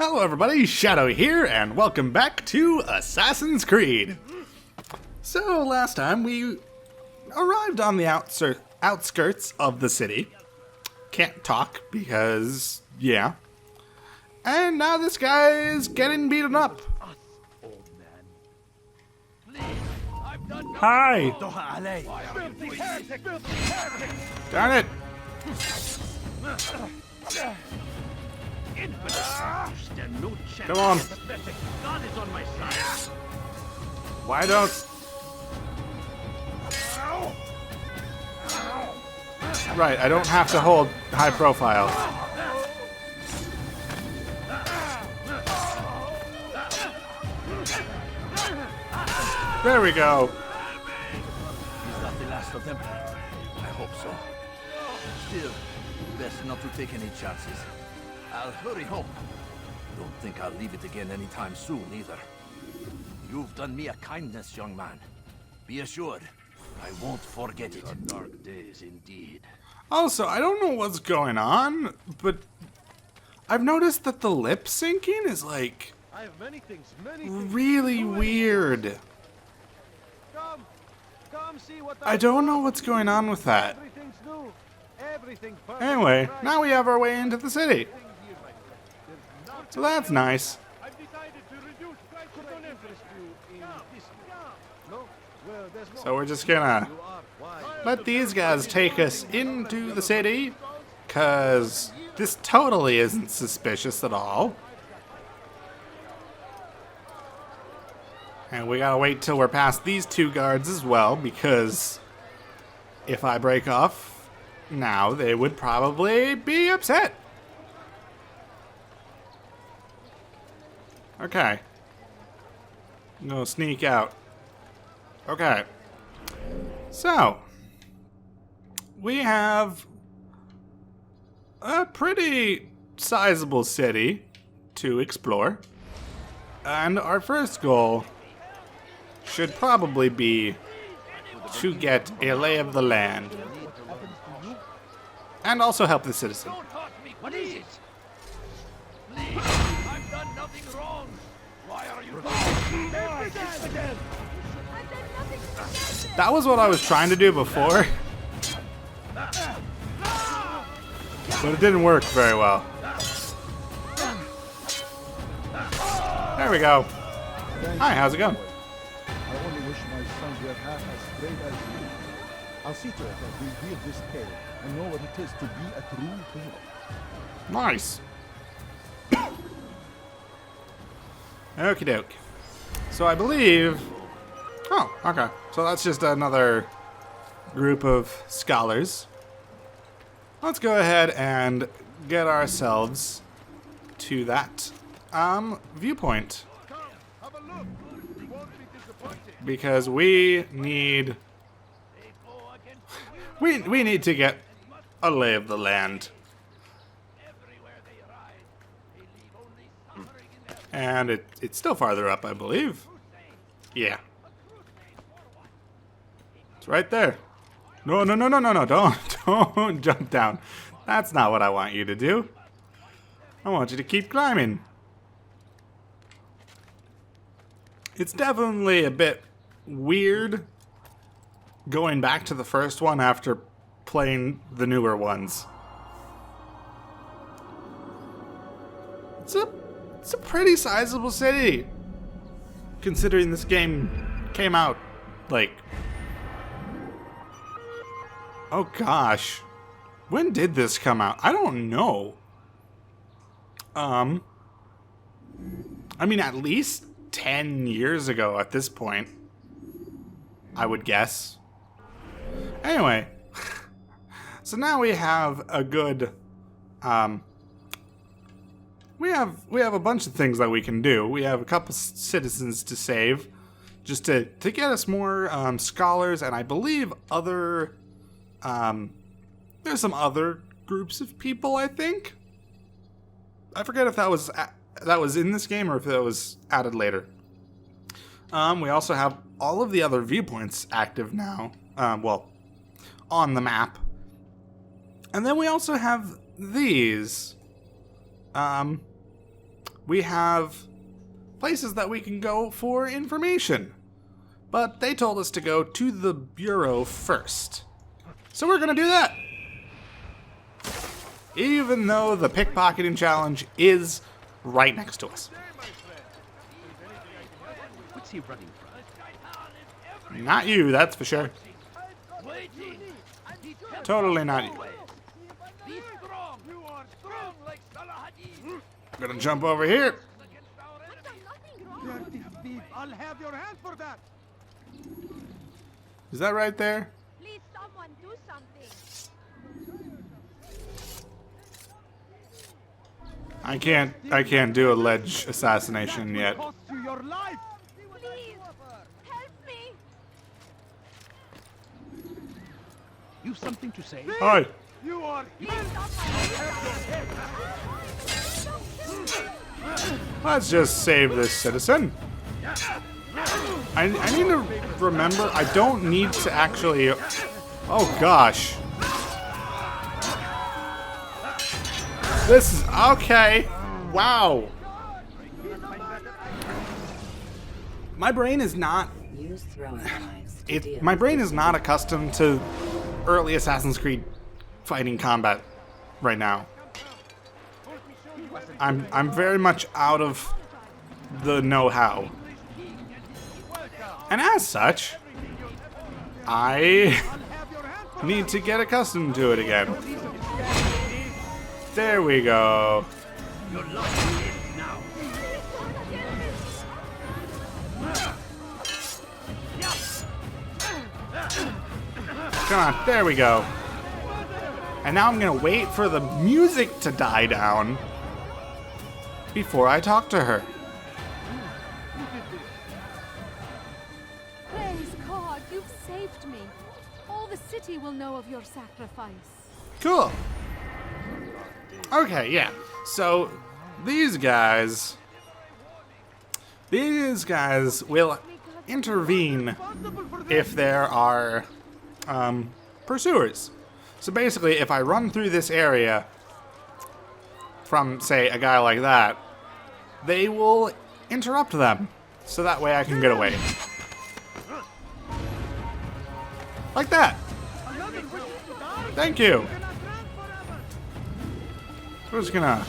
Hello everybody, Shadow here, and welcome back to Assassin's Creed. So last time we arrived on the outskirts of the city. Can't talk because, yeah. And now this guy is getting beaten up. Hi! Darn it! Come on. Why don't... Right, I don't have to hold high profile. There we go. Is that the last of them? I hope so. Still, best not to take any chances. I'll hurry home. Don't think I'll leave it again anytime soon, either. You've done me a kindness, young man. Be assured, I won't forget it. Dark days indeed. Also, I don't know what's going on, but I've noticed that the lip syncing is like really weird. Come see what I don't know what's going on with that. Anyway, now we have our way into the city. So that's nice. So we're just gonna let these guys take us into the city, cause this totally isn't suspicious at all. And we gotta wait till we're past these two guards as well, because if I break off now, they would probably be upset. Okay. I'm gonna sneak out. Okay. So, we have a pretty sizable city to explore. And our first goal should probably be to get a lay of the land. And also help the citizen. What is it? Please, I've done nothing wrong. Why are you That was what I was trying to do before. But it didn't work very well. There we go. Hi, how's it going? I only wish my sons were half as brave as you. I'll see to it that we hear this tale and know what it is to be a true hero. Nice. Okie doke. So I believe... Oh, okay. So that's just another group of scholars. Let's go ahead and get ourselves to that viewpoint. Because we need... We need to get a lay of the land. And it's still farther up, I believe. Yeah. It's right there. No, don't jump down. That's not what I want you to do. I want you to keep climbing. It's definitely a bit weird going back to the first one after playing the newer ones. It's a pretty sizable city, considering this game came out, like... Oh gosh. When did this come out? I don't know. I mean, at least 10 years ago at this point, I would guess. Anyway, so now we have a good, we have a bunch of things that we can do. We have a couple citizens to save, just to get us more scholars, and I believe other, there's some other groups of people, I think. I forget if that was in this game or if that was added later. We also have all of the other viewpoints active now, well, on the map. And then we also have these, we have places that we can go for information. But they told us to go to the Bureau first. So we're gonna do that. Even though the pickpocketing challenge is right next to us. What's he running from? Not you, that's for sure. Totally not you. I'm gonna jump over here. I'll have your hand for that. Is that right there? Please, someone do something. I can't do a ledge assassination yet. Cost you your life. Please, help me. You've something to say? Hi. You are Let's just save this citizen. I need to remember, I don't need to actually... Oh, gosh. This is... Okay. Wow. My brain is not... Use throwing knives to deal My with brain this. is not accustomed to early Assassin's Creed fighting combat right now. I'm very much out of the know-how. And as such, I need to get accustomed to it again. There we go. Come on, there we go. And now I'm gonna wait for the music to die down before I talk to her. Praise God, you've saved me. All the city will know of your sacrifice. Cool. Okay, yeah. So these guys will intervene if there are pursuers. So basically, if I run through this area from, say, a guy like that, they will interrupt them. So that way I can get away. Like that. Thank you. We're just gonna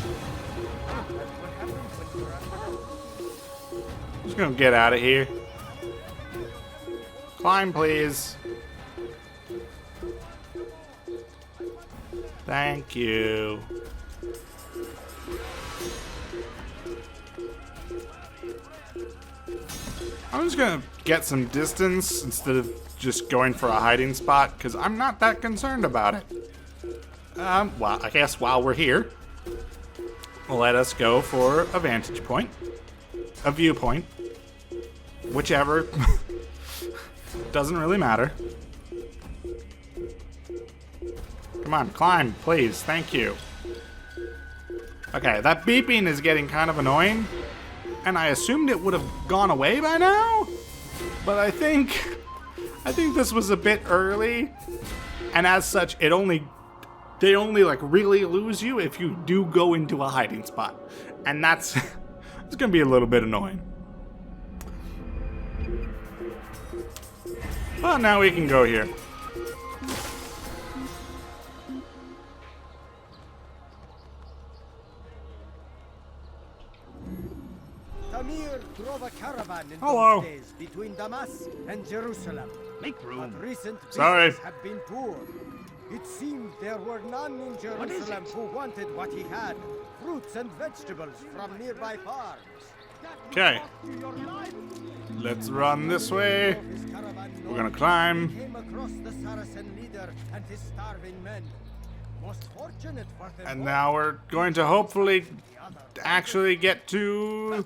get out of here. Climb, please. Thank you. I'm just gonna get some distance instead of just going for a hiding spot, because I'm not that concerned about it. Well, I guess while we're here, let us go for a vantage point. A viewpoint. Whichever. Doesn't really matter. Come on, climb, please. Thank you. Okay, that beeping is getting kind of annoying. And I assumed it would have gone away by now. But I think this was a bit early. And as such, they only like really lose you if you do go into a hiding spot. And that's it's gonna be a little bit annoying. Well, now we can go here. Tamir drove a caravan in Hello. those days between Damascus and Jerusalem. Make room. But recent Sorry. business have been poor. It seemed there were none in Jerusalem who wanted what he had. Fruits and vegetables from nearby farms. Okay. Let's run this way. His caravan We're gonna north, climb. he came across the Saracen leader and his starving men. Most fortunate for them And all, now we're going to hopefully actually get to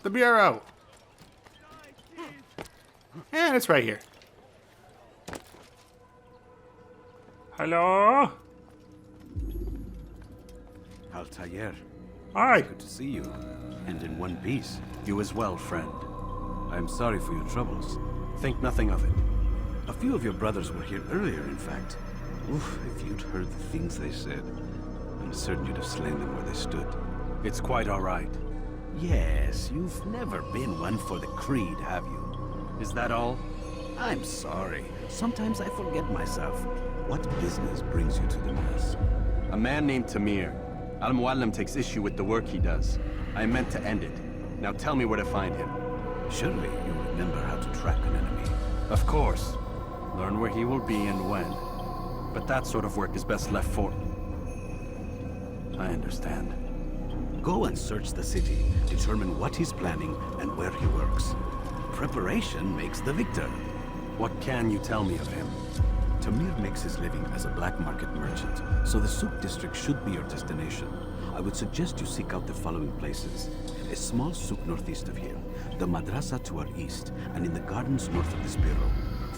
the Bureau. And it's right here. Hello? Altair, Hi. good to see you. And in one piece. You as well, friend. I am sorry for your troubles. Think nothing of it. A few of your brothers were here earlier, in fact. Oof, if you'd heard the things they said, I'm certain you'd have slain them where they stood. It's quite all right. Yes, you've never been one for the creed, have you? Is that all? I'm sorry. Sometimes I forget myself. What business brings you to Damascus? A man named Tamir. Al-Muallim takes issue with the work he does. I meant to end it. Now tell me where to find him. Surely you remember how to track an enemy. Of course. Learn where he will be and when. But that sort of work is best left for... I understand. Go and search the city, determine what he's planning and where he works. Preparation makes the victor. What can you tell me of him? Tamir makes his living as a black market merchant, so the souk district should be your destination. I would suggest you seek out the following places. A small souk northeast of here, the madrasa to our east, and in the gardens north of this bureau.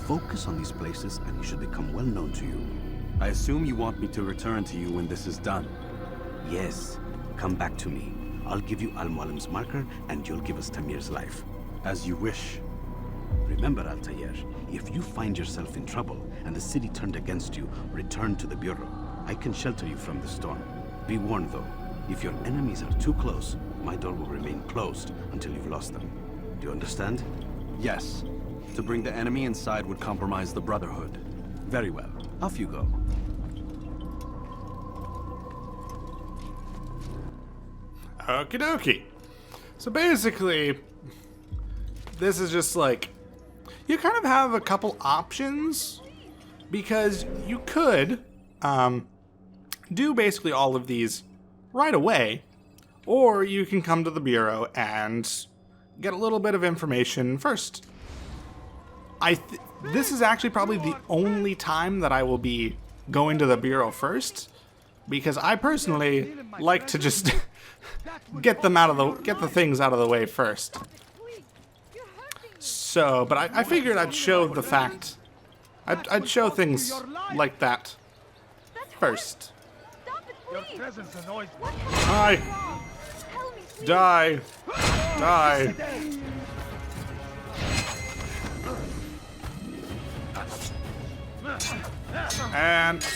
Focus on these places and he should become well known to you. I assume you want me to return to you when this is done. Yes. Come back to me. I'll give you Al-Muallim's marker and you'll give us Tamir's life. As you wish. Remember, Altair, if you find yourself in trouble and the city turned against you, return to the bureau. I can shelter you from the storm. Be warned though, if your enemies are too close, my door will remain closed until you've lost them. Do you understand? Yes. To bring the enemy inside would compromise the Brotherhood. Very well. Off you go. Okie dokie. So basically, this is just like, you kind of have a couple options, because you could do basically all of these right away, or you can come to the Bureau and get a little bit of information first. This is actually probably the only time that I will be going to the Bureau first, because I personally like to just get the things out of the way first. So, but I figured I'd show the fact. I'd show things like that first. Die. Die. Die. And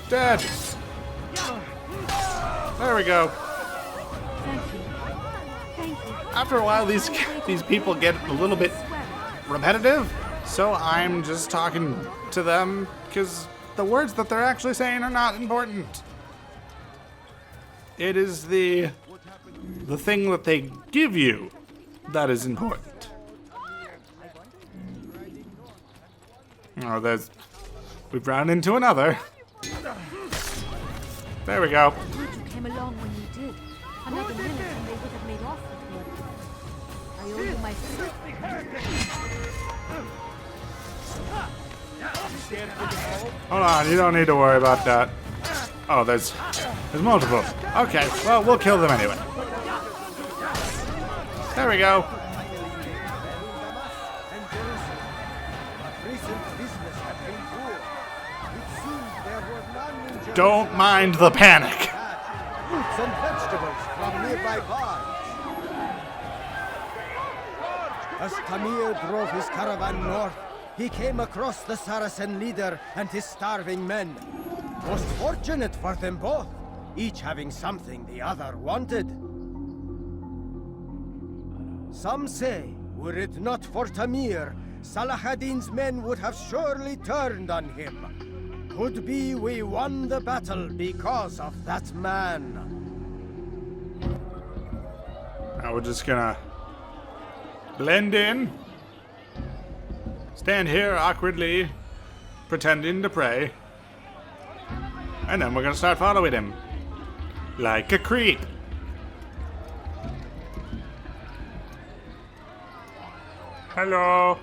dead. There we go. Thank you. Thank you. After a while, these people get a little bit repetitive, so I'm just talking to them because the words that they're actually saying are not important. It is the thing that they give you that is important. Oh, we've run into another. There we go. Glad you came along when you did. Another minute and they would have made off with me. I owe you my freedom. Hold on, you don't need to worry about that. Oh, there's multiple. Okay, well, we'll kill them anyway. There we go. Don't mind the panic. Fruits and vegetables from nearby farms. As Tamir drove his caravan north, he came across the Saracen leader and his starving men. Most fortunate for them both, each having something the other wanted. Some say, were it not for Tamir, Salah ad-Din's men would have surely turned on him. Could be we won the battle because of that man. Now we're just gonna blend in. Stand here awkwardly, pretending to pray. And then we're gonna start following him. Like a creep. Hello.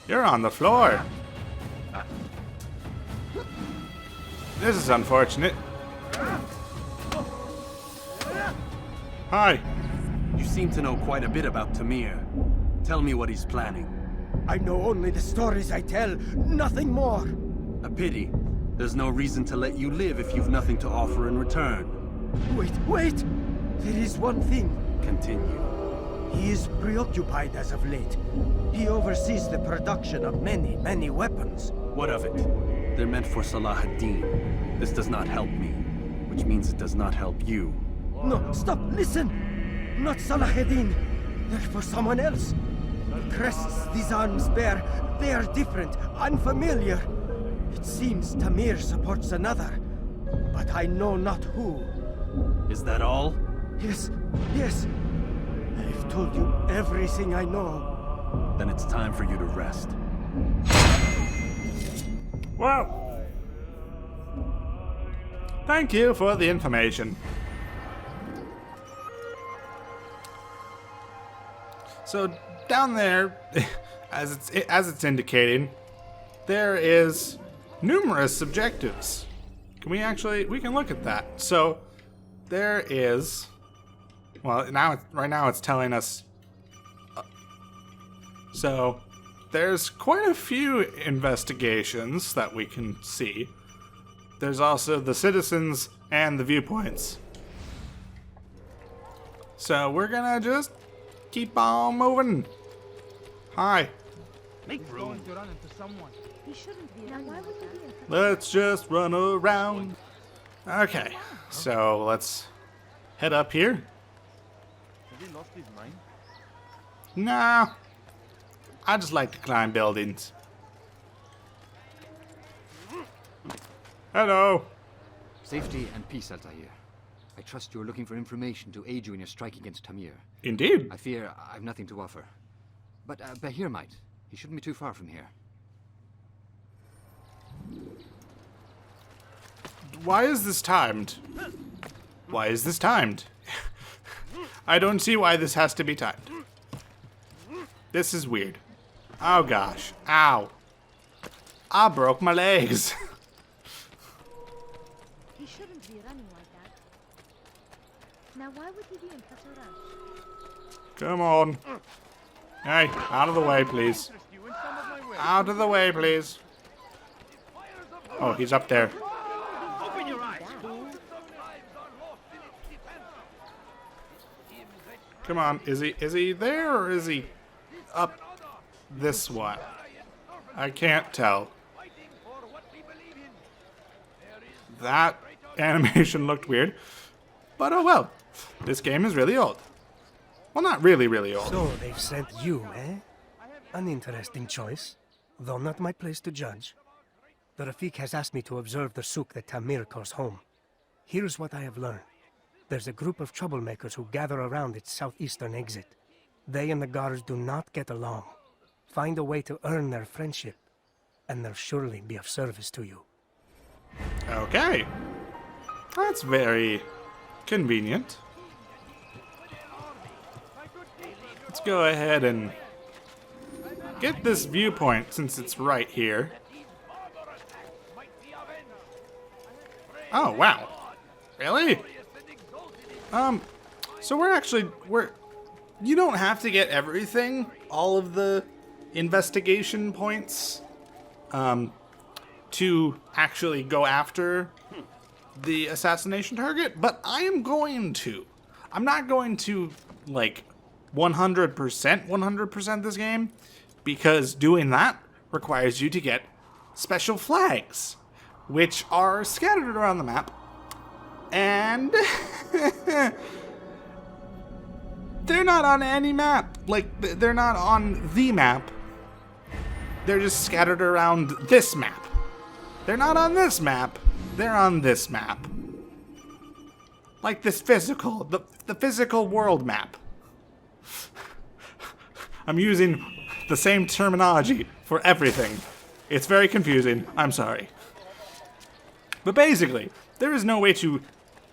You're on the floor. This is unfortunate. Hi. You seem to know quite a bit about Tamir. Tell me what he's planning. I know only the stories I tell, nothing more. A pity. There's no reason to let you live if you've nothing to offer in return. Wait! There is one thing. Continue. He is preoccupied as of late. He oversees the production of many, many weapons. What of it? They're meant for Salah ad-Din. This does not help me, which means it does not help you. No, stop, listen! Not Salahuddin. They're for someone else. The crests these arms bear, they are different, unfamiliar. It seems Tamir supports another, but I know not who. Is that all? Yes, yes. I've told you everything I know. Then it's time for you to rest. Well, thank you for the information. So down there, as it's indicating, there is numerous objectives. We can look at that. So there is, well, right now it's telling us. So there's quite a few investigations that we can see. There's also the citizens and the viewpoints. So we're gonna just keep on moving. Hi. Make room. To run into someone. He shouldn't be. Now, why would he be? Let's just run around. Okay, so let's head up here. Has he lost his mind? Nah, I just like to climb buildings. Hello. Safety and peace, Altair. I trust you're looking for information to aid you in your strike against Tamir. Indeed. I fear I've nothing to offer. But Bahir might. He shouldn't be too far from here. Why is this timed? Why is this timed? I don't see why this has to be timed. This is weird. Oh gosh. Ow. I broke my legs. He shouldn't be running like that. Now, why would he be in such a rush? Come on. Hey, out of the way, please. Out of the way, please. Oh, he's up there. Open your eyes. Come on, is he there or is he up this way? I can't tell. That animation looked weird, but oh well. This game is really old. Well, not really, really old. So they've sent you, eh? An interesting choice, though not my place to judge. The Rafik has asked me to observe the souk that Tamir calls home. Here's what I have learned. There's a group of troublemakers who gather around its southeastern exit. They and the guards do not get along. Find a way to earn their friendship, and they'll surely be of service to you. Okay. That's very convenient. Let's go ahead and get this viewpoint since it's right here. Oh, wow. Really? So you don't have to get everything, all of the investigation points, to actually go after the assassination target, but I am going to. I'm not going to, like, 100% this game, because doing that requires you to get special flags, which are scattered around the map, and they're not on any map. Like, they're not on the map. They're just scattered around this map. They're not on this map. They're on this map. Like this physical, the physical world map. I'm using the same terminology for everything. It's very confusing. I'm sorry. But basically, there is no way to,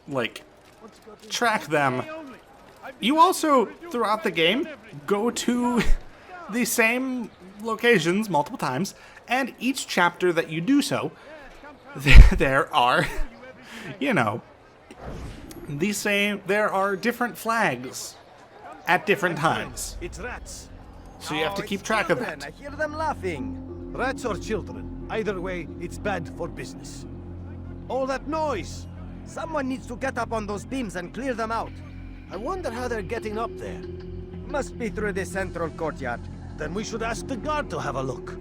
like, track them. You also, throughout the game, go to the same locations multiple times, and each chapter that you do so, there are, you know, there are different flags at different times. It's rats. So you have to keep track of that. I hear them laughing. Rats or children. Either way, it's bad for business. All that noise! Someone needs to get up on those beams and clear them out. I wonder how they're getting up there. Must be through the central courtyard. Then we should ask the guard to have a look.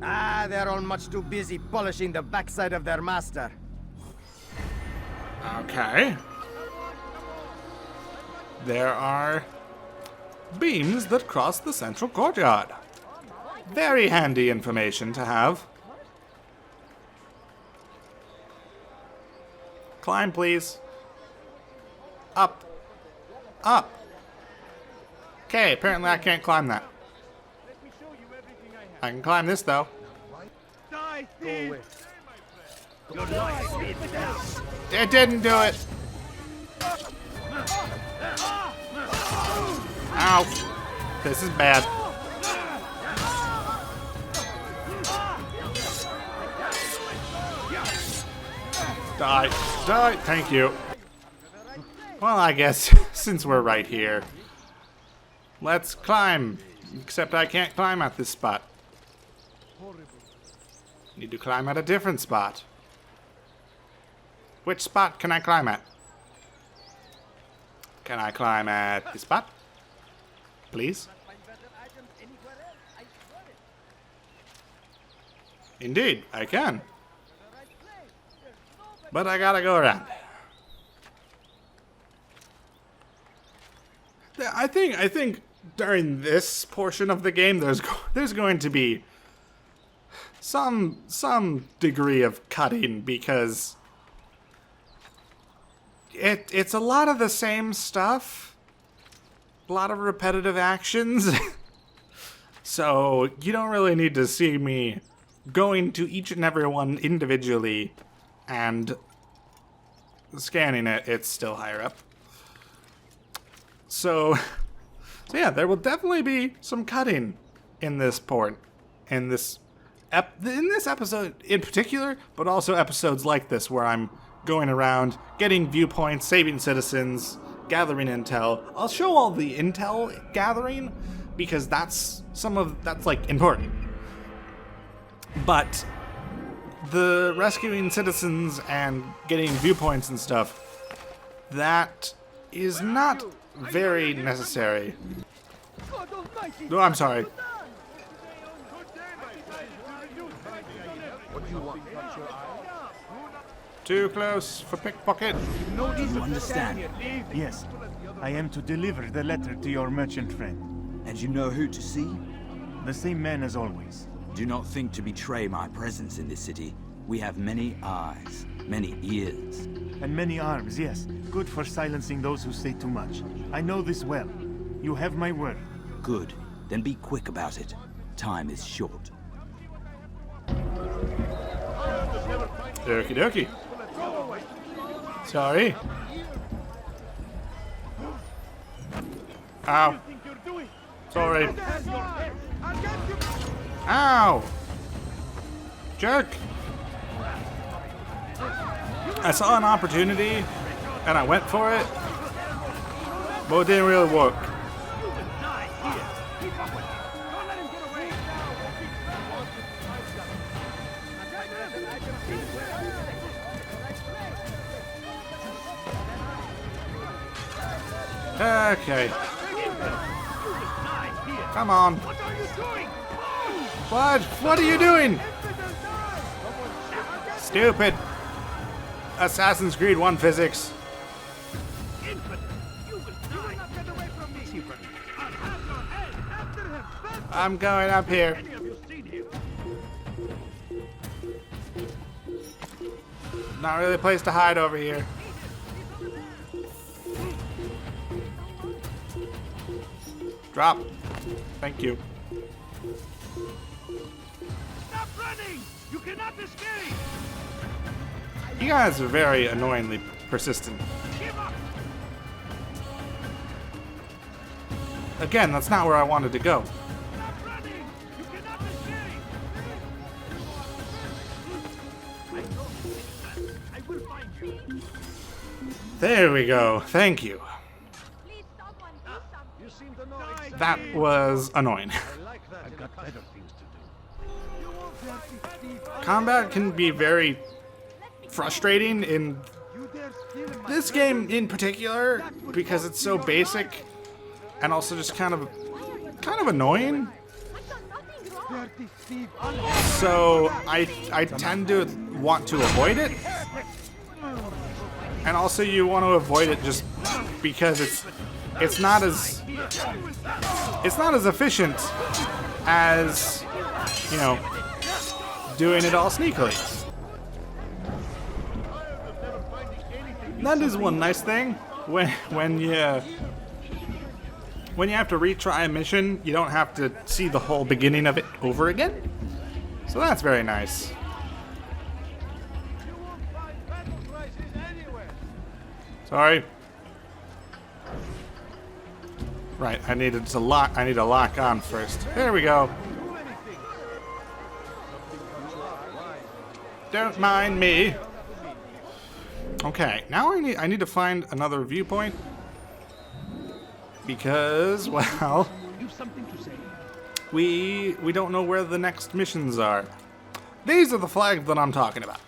Ah, they're all much too busy polishing the backside of their master. Okay. There are beams that cross the central courtyard. Very handy information to have. Climb, please. Up. Up. Okay, apparently I can't climb that. I can climb this, though. Go away. It didn't do it. Ow. This is bad. Die. Die. Thank you. Well, I guess since we're right here, let's climb. Except I can't climb at this spot. Need to climb at a different spot. Which spot can I climb at? Can I climb at this spot? Please? Indeed, I can. But I gotta go around. I think during this portion of the game there's going to be some degree of cutting, because it's a lot of the same stuff, a lot of repetitive actions. So you don't really need to see me going to each and every one individually and scanning it. It's still higher up. So yeah, there will definitely be some cutting in this port, in this episode in particular, but also episodes like this where I'm going around, getting viewpoints, saving citizens, gathering intel. I'll show all the intel gathering because that's like important. But the rescuing citizens and getting viewpoints and stuff, that is not very necessary. No, I'm sorry. Too close for pickpocket. Do you understand? Yes. I am to deliver the letter to your merchant friend. And you know who to see? The same man as always. Do not think to betray my presence in this city. We have many eyes, many ears. And many arms, yes. Good for silencing those who say too much. I know this well. You have my word. Good. Then be quick about it. Time is short. Okie dokie. Sorry. Ow. Sorry. Ow! Jerk! I saw an opportunity and I went for it, but it didn't really work. Okay. Come on. What? What are you doing? Stupid. Assassin's Creed 1 physics. I'm going up here. Not really a place to hide over here. Drop. Thank you. Stop running! You cannot escape! You guys are very annoyingly persistent. Again, that's not where I wanted to go. Stop running! You cannot escape! I will find you. There we go. Thank you. Please, someone do something. You seem to know exactly. That was annoying. I like that. I've got better things to do. Combat can be very frustrating in this game in particular because it's so basic and also just kind of annoying. So I tend to want to avoid it. And also you want to avoid it just because it's not as efficient as, you know, doing it all sneakily. That is one nice thing when you have to retry a mission, you don't have to see the whole beginning of it over again. So that's very nice. Sorry. Right, I need to lock on first. There we go. Don't mind me. Okay, now I need to find another viewpoint. Because, well, we don't know where the next missions are. These are the flags that I'm talking about.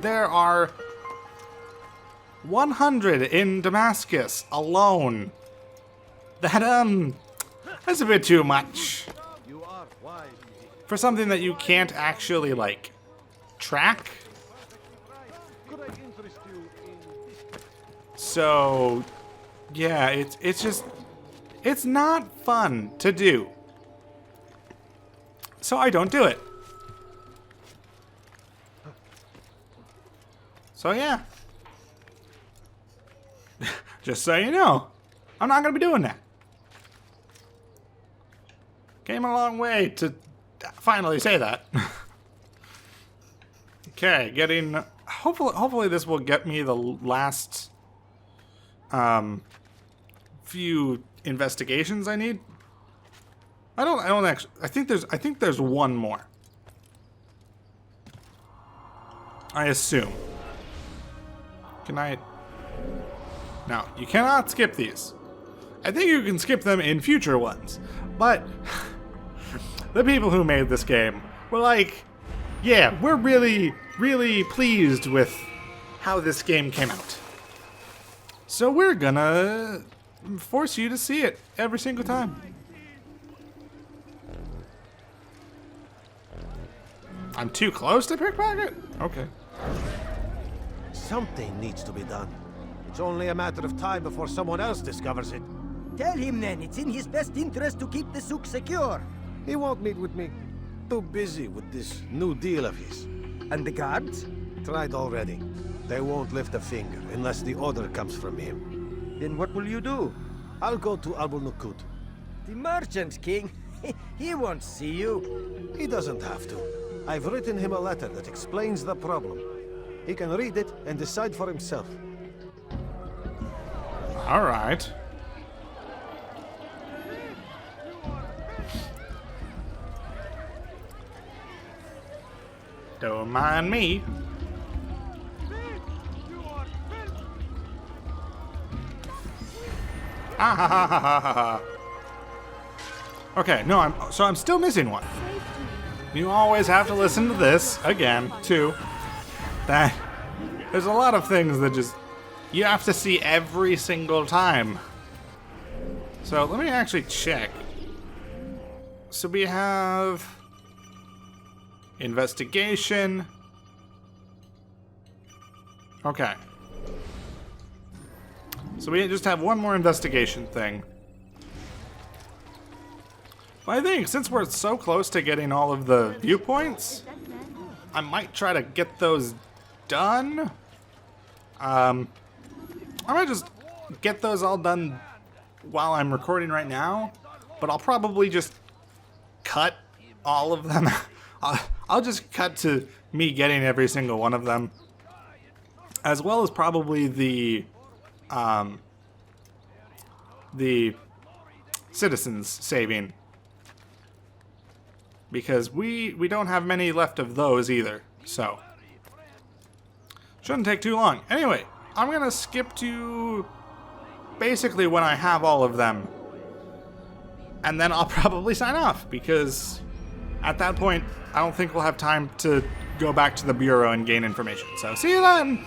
There are 100 in Damascus alone. That's a bit too much. For something that you can't actually, like, track. So, yeah, it's not fun to do. So I don't do it. So yeah. Just so you know, I'm not gonna be doing that. Came a long way to finally say that. Okay, hopefully this will get me the last few investigations I need. I don't actually. I think there's one more. I assume. Can I? No, you cannot skip these. I think you can skip them in future ones, but the people who made this game were like, yeah, we're really, really pleased with how this game came out. So we're gonna force you to see it every single time. I'm too close to pickpocket? Okay. Something needs to be done. It's only a matter of time before someone else discovers it. Tell him then, it's in his best interest to keep the souk secure. He won't meet with me. Too busy with this new deal of his. And the guards? Tried already. They won't lift a finger unless the order comes from him. Then what will you do? I'll go to Abu Nukut. The merchant king? He won't see you. He doesn't have to. I've written him a letter that explains the problem. He can read it and decide for himself. All right. Don't mind me. Ah, ha, ha, ha, ha, ha. Okay, no, I'm still missing one. You always have to listen to this again, too. That there's a lot of things that just you have to see every single time. So let me actually check. So we have investigation. Okay. So we just have one more investigation thing. But I think since we're so close to getting all of the viewpoints, I might try to get those done. I might just get those all done while I'm recording right now, but I'll probably just cut all of them. I'll just cut to me getting every single one of them, as well as probably the citizens saving, because we don't have many left of those either, so shouldn't take too long. Anyway, I'm gonna skip to basically when I have all of them, and then I'll probably sign off, because at that point I don't think we'll have time to go back to the bureau and gain information. So see you then.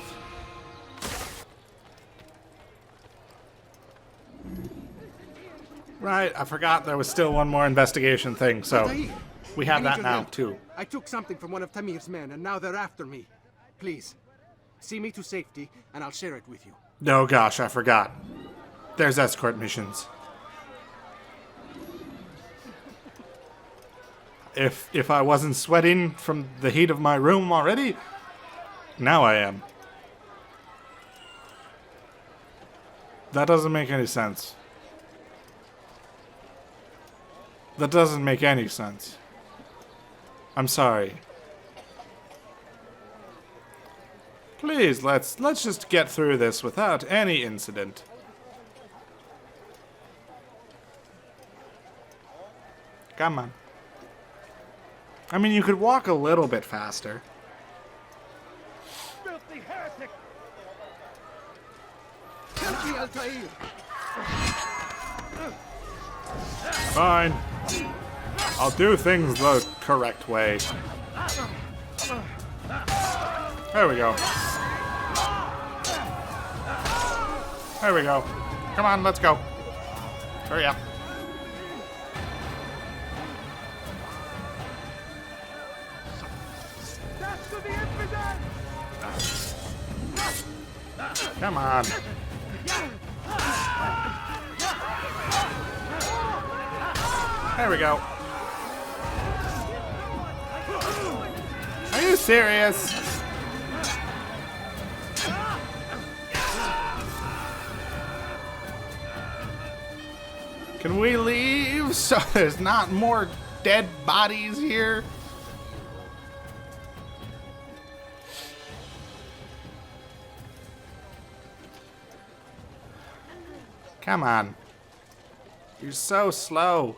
Right, I forgot there was still one more investigation thing, so Altair, we have I need that your now, help. too. I took something from one of Tamir's men, and now they're after me. Please, see me to safety, and I'll share it with you. Oh gosh, I forgot. There's escort missions. If I wasn't sweating from the heat of my room already, now I am. That doesn't make any sense. That doesn't make any sense. I'm sorry. Please, let's just get through this without any incident. Come on. I mean, you could walk a little bit faster. Filthy heretic! Help me, Altair! Fine. I'll do things the correct way. There we go. There we go. Come on, let's go. Hurry up. That's to the infidel! Come on. There we go. Are you serious? Can we leave so there's not more dead bodies here? Come on. You're so slow.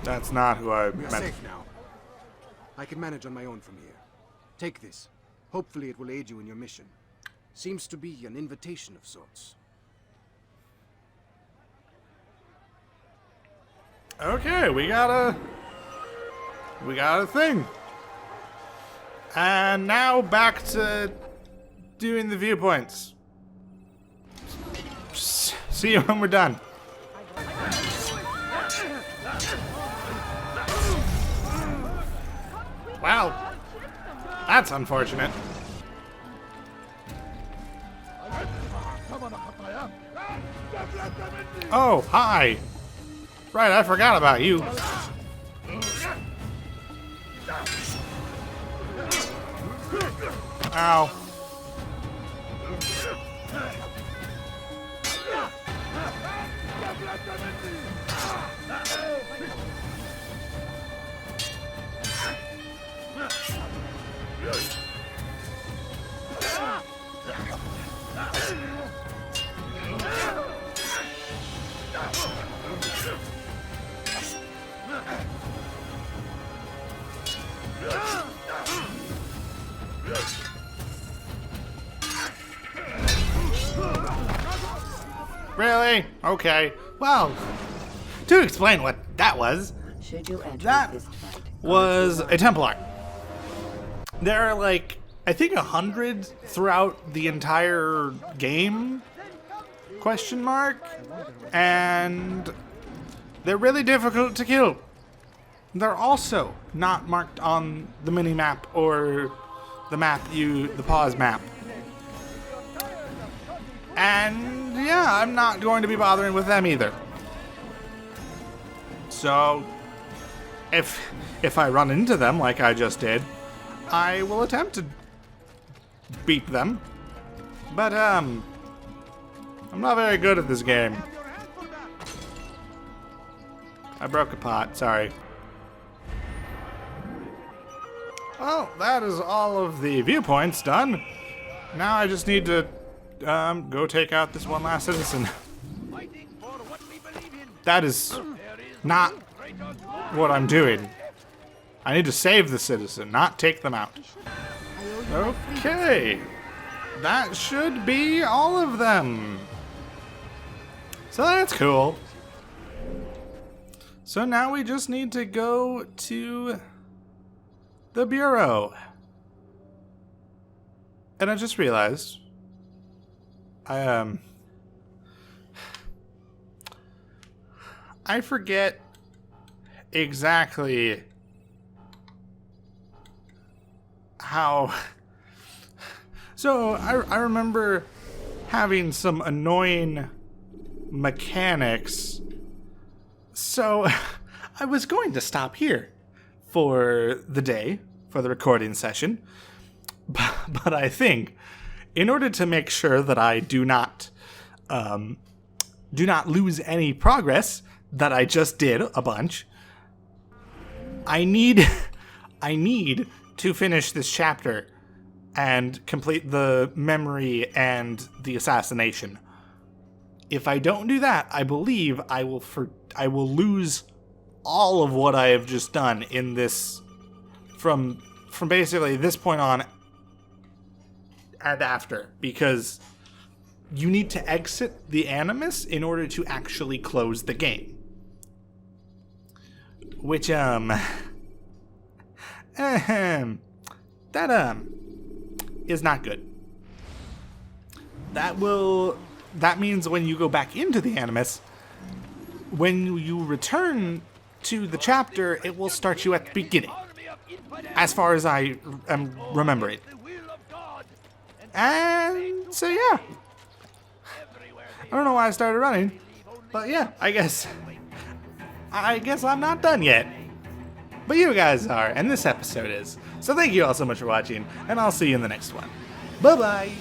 That's not who I We are meant. safe now. I can manage on my own from here. Take this. Hopefully it will aid you in your mission. Seems to be an invitation of sorts. Okay, we got a thing. And now back to doing the viewpoints. See you when we're done. Wow, that's unfortunate. Oh, hi. Right, I forgot about you. Ow. Really? Okay. Well, to explain what that was, Should you enter that this fight, was a Templar. There are like, I think 100 throughout the entire game, question mark, and they're really difficult to kill. They're also not marked on the mini-map or the pause map. And yeah, I'm not going to be bothering with them either. So, if I run into them like I just did, I will attempt to beat them. But, I'm not very good at this game. I broke a pot, sorry. Well, that is all of the viewpoints done. Now I just need to go take out this one last citizen. That is not what I'm doing. I need to save the citizen, not take them out. Okay. That should be all of them. So that's cool. So now we just need to go to the Bureau. And I just realized I forget exactly how. So I remember having some annoying mechanics. So I was going to stop here for the day, for the recording session. But I think in order to make sure that I do not lose any progress that I just did a bunch, I need to finish this chapter and complete the memory and the assassination. If I don't do that, I believe I will lose all of what I have just done in this from basically this point on and after, because you need to exit the Animus in order to actually close the game. Which is not good. That means when you go back into the Animus, when you return to the chapter, it will start you at the beginning, as far as I remember it. And so yeah, I don't know why I started running, but yeah, I guess I'm not done yet. But you guys are, and this episode is. So thank you all so much for watching, and I'll see you in the next one. Bye-bye!